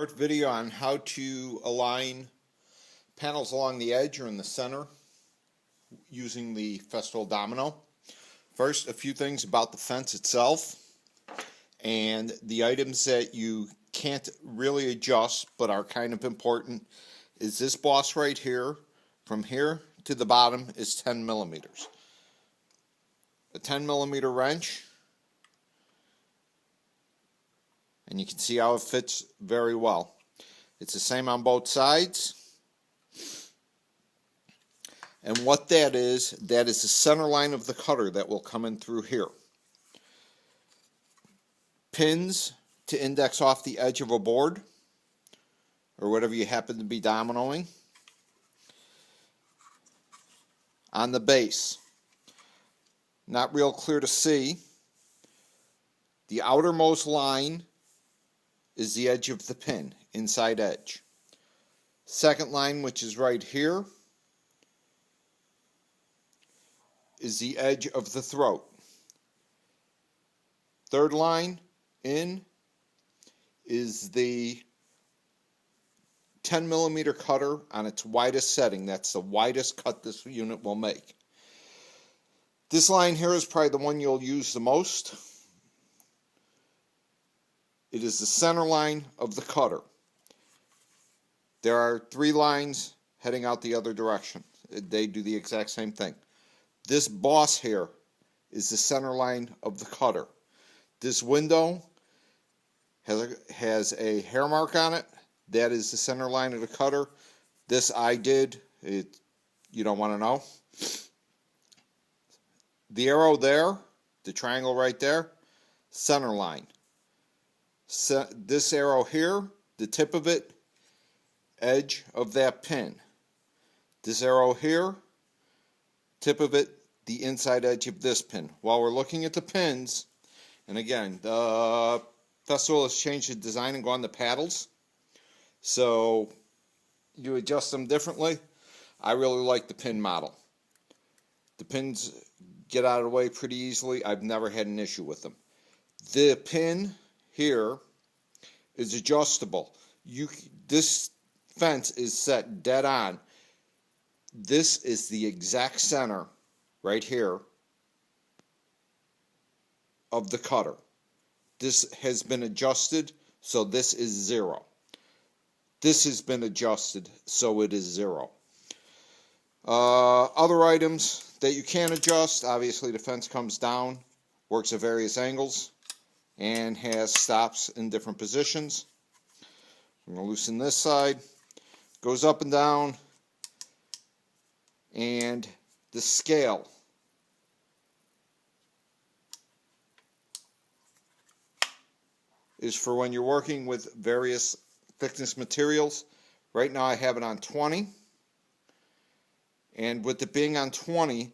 Short video on how to align panels along the edge or in the center using the Festool Domino. First, a few things about the fence itself and the items that you can't really adjust but are kind of important is this boss right here. From here to the bottom is 10 millimeters. A 10 millimeter wrench, and you can see how it fits very well. It's the same on both sides. And what that is the center line of the cutter that will come in through here. Pins to index off the edge of a board or whatever you happen to be dominoing. On the base, not real clear to see, the outermost line is the edge of the pin, inside edge. Second line, which is right here, is the edge of the throat. Third line in is the 10 millimeter cutter on its widest setting. That's the widest cut this unit will make. This line here is probably the one you'll use the most. It is the center line of the cutter. There are 3 lines heading out the other direction. They do the exact same thing. This boss here is the center line of the cutter. This window has a hair mark on it. That is the center line of the cutter. This I did. You don't want to know. The arrow there, the triangle right there, center line. This arrow here, the tip of it, edge of that pin. This arrow here, tip of it, the inside edge of this pin. While we're looking at the pins, and again, the Festool has changed the design and gone to paddles, so you adjust them differently. I really like the pin model. The pins get out of the way pretty easily. I've never had an issue with them. The pin here is adjustable. This fence is set dead on. This is the exact center right here of the cutter. This has been adjusted, so this is 0. This has been adjusted, so it is 0. Other items that you can adjust, obviously the fence comes down, works at various angles, and has stops in different positions. I'm going to loosen this side. Goes up and down, and the scale is for when you're working with various thickness materials. Right now I have it on 20, and with it being on 20,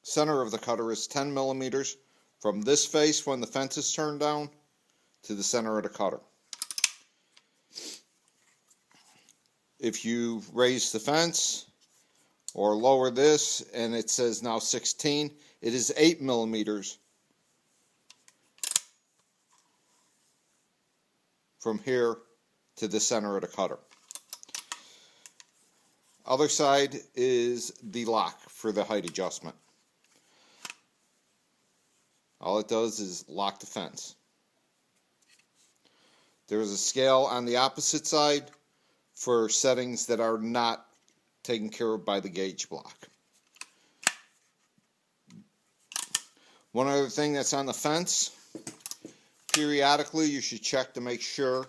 center of the cutter is 10 millimeters from this face when the fence is turned down to the center of the cutter. If you raise the fence or lower this and it says now 16, it is 8 millimeters from here to the center of the cutter. Other side is the lock for the height adjustment. All it does is lock the fence. There is a scale on the opposite side for settings that are not taken care of by the gauge block. One other thing that's on the fence, periodically you should check to make sure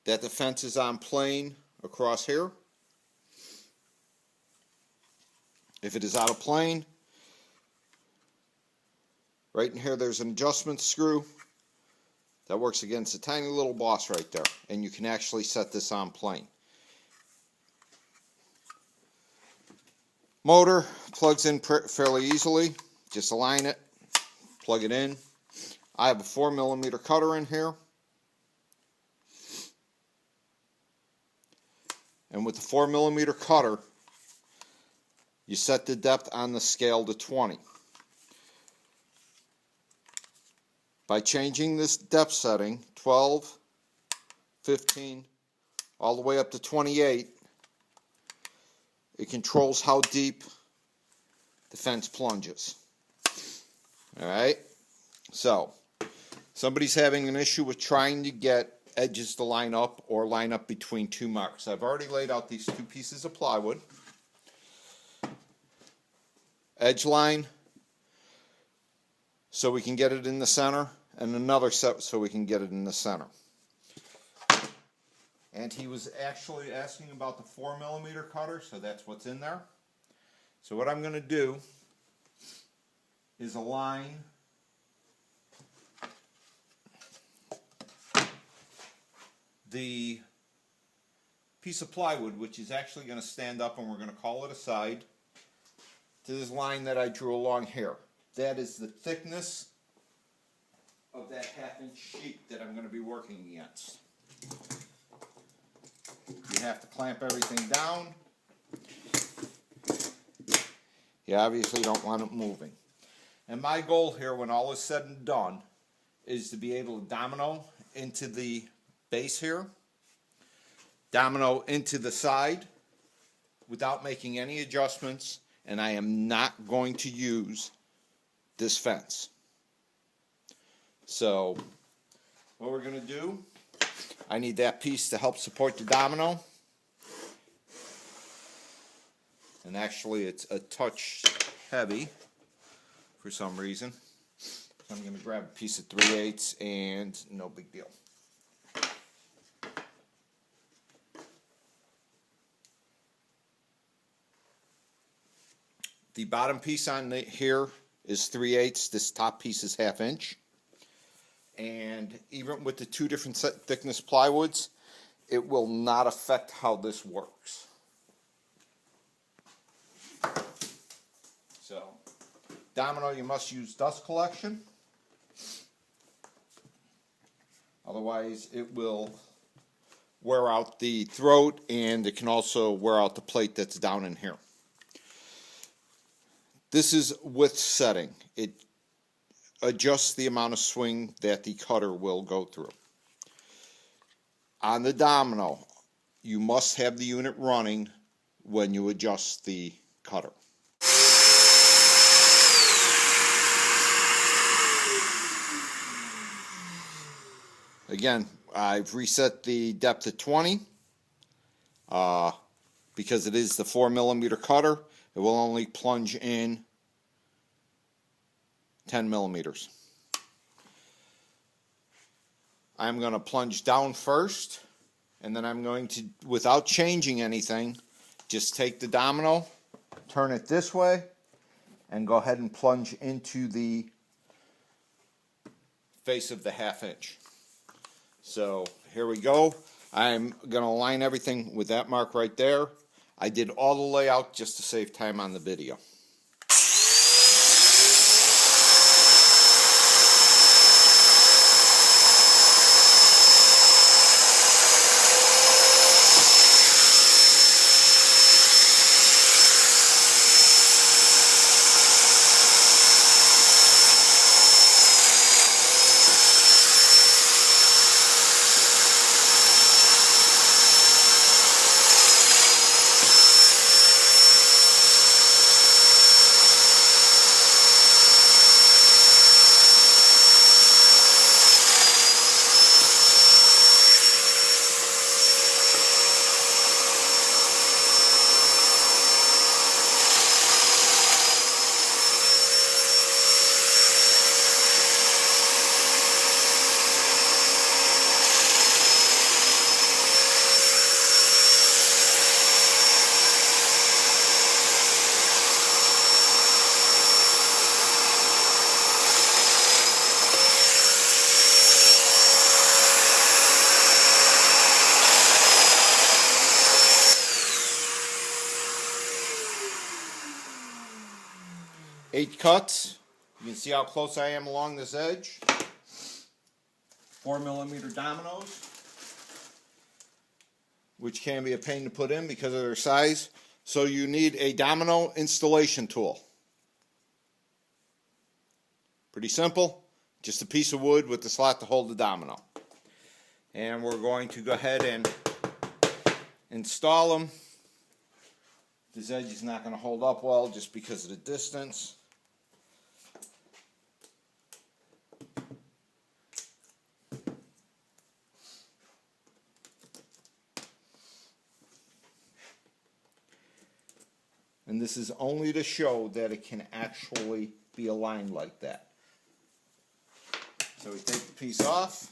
that the fence is on plane across here. If it is out of plane, right in here there's an adjustment screw that works against a tiny little boss right there, and you can actually set this on plane. Motor plugs in fairly easily. Just align it, plug it in. I have a 4 millimeter cutter in here, and with the 4 millimeter cutter you set the depth on the scale to 20. by changing this depth setting, 12, 15, all the way up to 28, it controls how deep the fence plunges. Alright, so somebody's having an issue with trying to get edges to line up or line up between two marks. I've already laid out these two pieces of plywood. Edge line so we can get it in the center, and another set so we can get it in the center. And he was actually asking about the 4mm cutter, so that's what's in there. So what I'm going to do is align the piece of plywood, which is actually going to stand up, and we're going to call it a side, to this line that I drew along here. That is the thickness of that 1/2-inch sheet that I'm going to be working against. You have to clamp everything down. You obviously don't want it moving. And my goal here, when all is said and done, is to be able to domino into the base here, domino into the side without making any adjustments, and I am not going to use this fence. So what we're going to do, I need that piece to help support the domino, and actually it's a touch heavy for some reason, so I'm going to grab a piece of 3/8 and no big deal. The bottom piece on here is 3/8. This top piece is 1/2 inch. And even with the two different thickness plywoods, it will not affect how this works. So, domino, you must use dust collection. Otherwise, it will wear out the throat, and it can also wear out the plate that's down in here. This is width setting. It adjusts the amount of swing that the cutter will go through. On the domino, you must have the unit running when you adjust the cutter. Again, I've reset the depth at 20 because it is the 4mm cutter. It will only plunge in 10 millimeters. I'm going to plunge down first, and then I'm going to, without changing anything, just take the domino, turn it this way, and go ahead and plunge into the face of the 1/2 inch. So here we go. I'm going to align everything with that mark right there. I did all the layout just to save time on the video. Eight cuts. You can see how close I am along this edge. 4mm dominoes, which can be a pain to put in because of their size. So you need a domino installation tool. Pretty simple. Just a piece of wood with the slot to hold the domino. And we're going to go ahead and install them. This edge is not going to hold up well just because of the distance. And this is only to show that it can actually be aligned like that. So we take the piece off,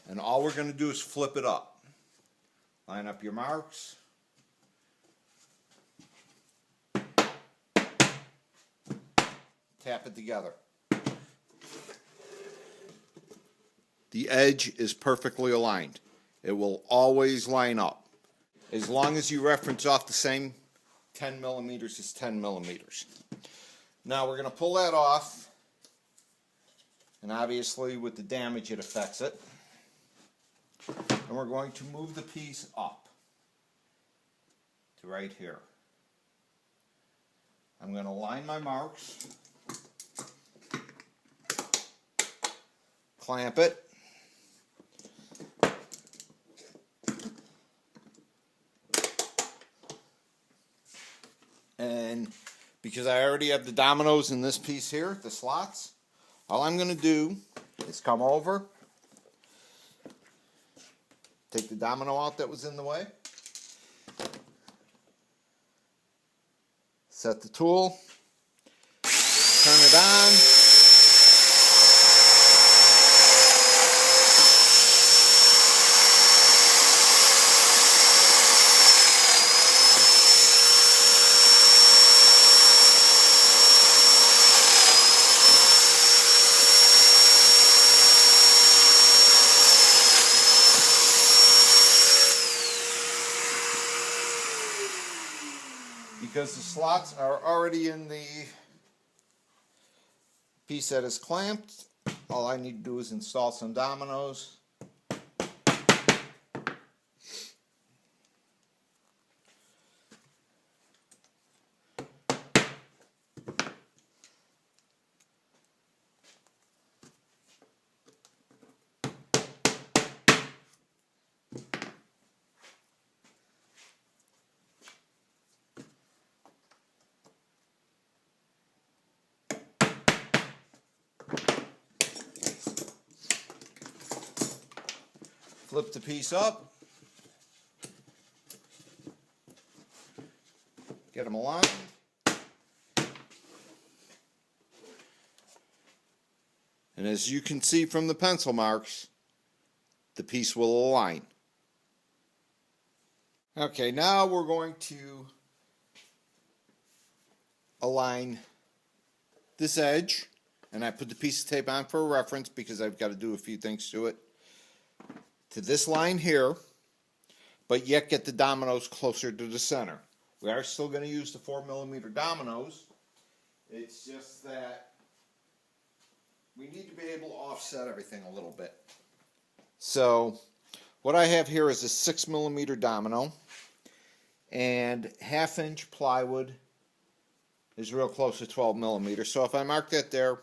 and all we're going to do is flip it up. Line up your marks. Tap it together. The edge is perfectly aligned. It will always line up. As long as you reference off the same 10 millimeters is 10 millimeters. Now we're going to pull that off, and obviously with the damage it affects it. And we're going to move the piece up to right here. I'm going to line my marks, clamp it, and because I already have the dominoes in this piece here, the slots, all I'm going to do is come over, take the domino out that was in the way, set the tool, turn it on, because the slots are already in the piece that is clamped. All I need to do is install some dominoes. Flip the piece up, get them aligned, and as you can see from the pencil marks, the piece will align. Okay, now we're going to align this edge, and I put the piece of tape on for a reference because I've got to do a few things to it, to this line here, but yet get the dominoes closer to the center. We are still going to use the 4 millimeter dominoes. It's just that we need to be able to offset everything a little bit. So what I have here is a 6 millimeter domino, and 1/2 inch plywood is real close to 12 millimeters. So if I mark that there,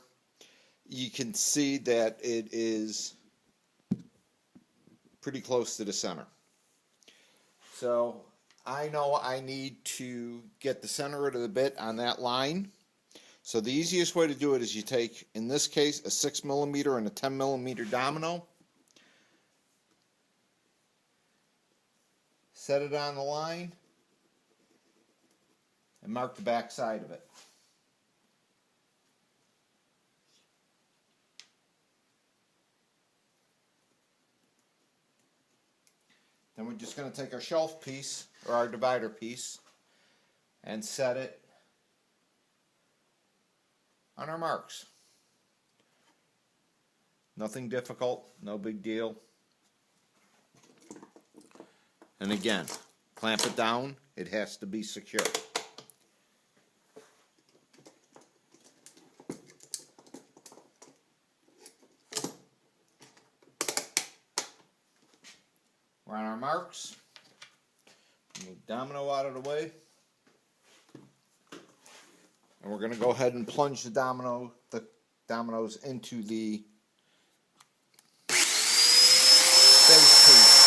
you can see that it is pretty close to the center. So I know I need to get the center of the bit on that line. So the easiest way to do it is you take, in this case, a 6 millimeter and a 10 millimeter domino, set it on the line, and mark the back side of it. Then we're just going to take our shelf piece, or our divider piece, and set it on our marks. Nothing difficult, no big deal. And again, clamp it down, it has to be secure. We're on our marks. Move the domino out of the way. And we're going to go ahead and plunge the domino, the dominoes into the base piece.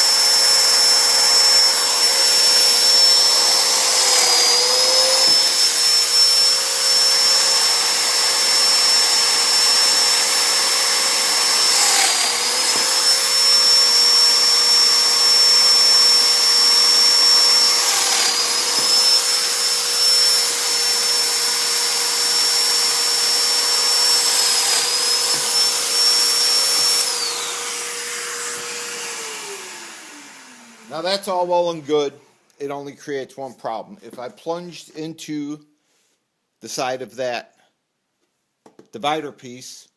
Now that's all well and good. It only creates one problem. If I plunged into the side of that divider piece,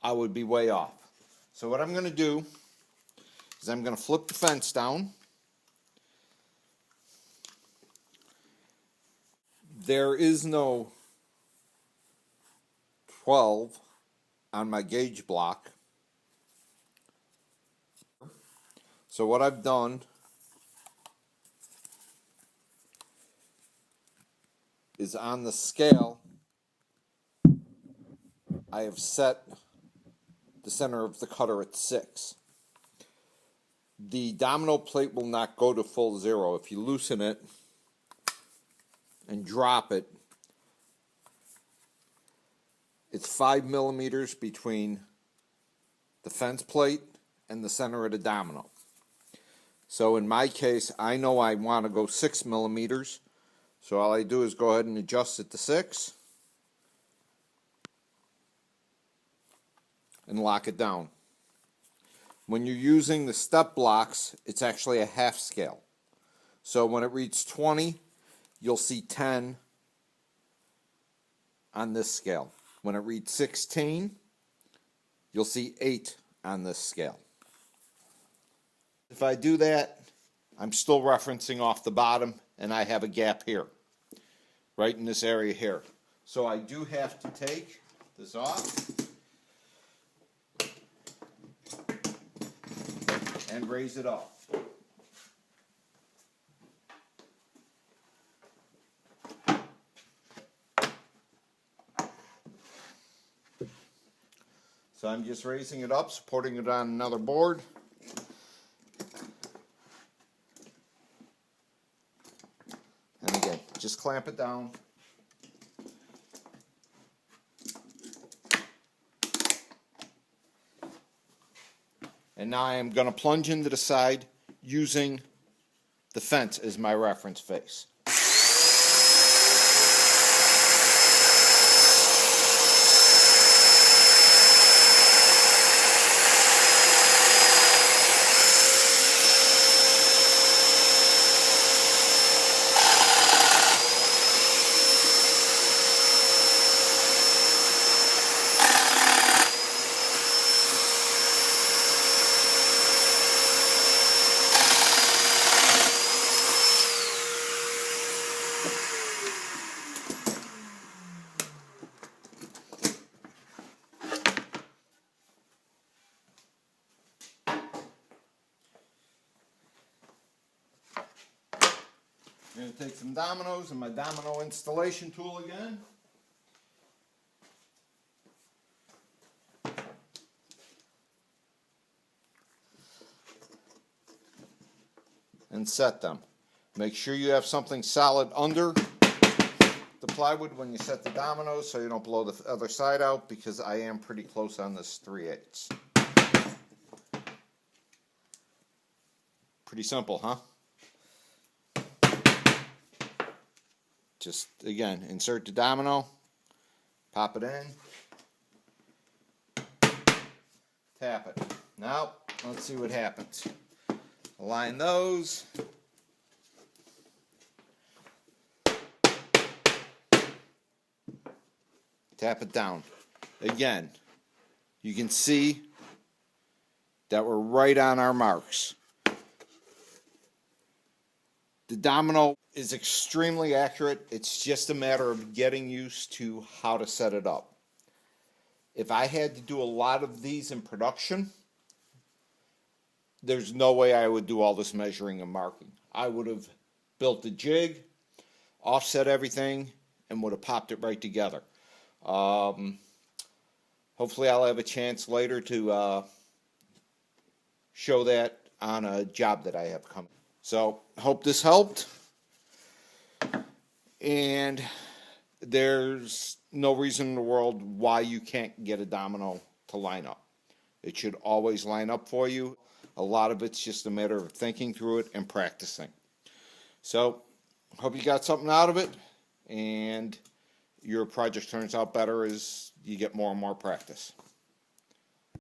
I would be way off. So what I'm going to do is I'm going to flip the fence down. There is no 12 on my gauge block. So what I've done is on the scale, I have set the center of the cutter at 6. The domino plate will not go to full 0. If you loosen it and drop it, it's 5 millimeters between the fence plate and the center of the domino. So in my case, I know I want to go 6 millimeters. So all I do is go ahead and adjust it to 6 and lock it down. When you're using the step blocks, it's actually a half scale. So when it reads 20, you'll see 10 on this scale. When it reads 16, you'll see 8 on this scale. If I do that, I'm still referencing off the bottom, and I have a gap here, right in this area here. So I do have to take this off and raise it up. So I'm just raising it up, supporting it on another board. And again, just clamp it down. And now I am going to plunge into the side using the fence as my reference face. I'm going to take some dominoes and my domino installation tool again. And set them. Make sure you have something solid under the plywood when you set the dominoes so you don't blow the other side out, because I am pretty close on this 3/8. Pretty simple, huh? Just, again, insert the domino, pop it in, tap it. Now, let's see what happens. Align those. Tap it down. Again, you can see that we're right on our marks. The domino is extremely accurate. It's just a matter of getting used to how to set it up. If I had to do a lot of these in production, there's no way I would do all this measuring and marking. I would have built a jig, offset everything, and would have popped it right together. Hopefully I'll have a chance later to show that on a job that I have coming. So, hope this helped. And there's no reason in the world why you can't get a domino to line up. It should always line up for you. A lot of it's just a matter of thinking through it and practicing. So, hope you got something out of it, and your project turns out better as you get more and more practice.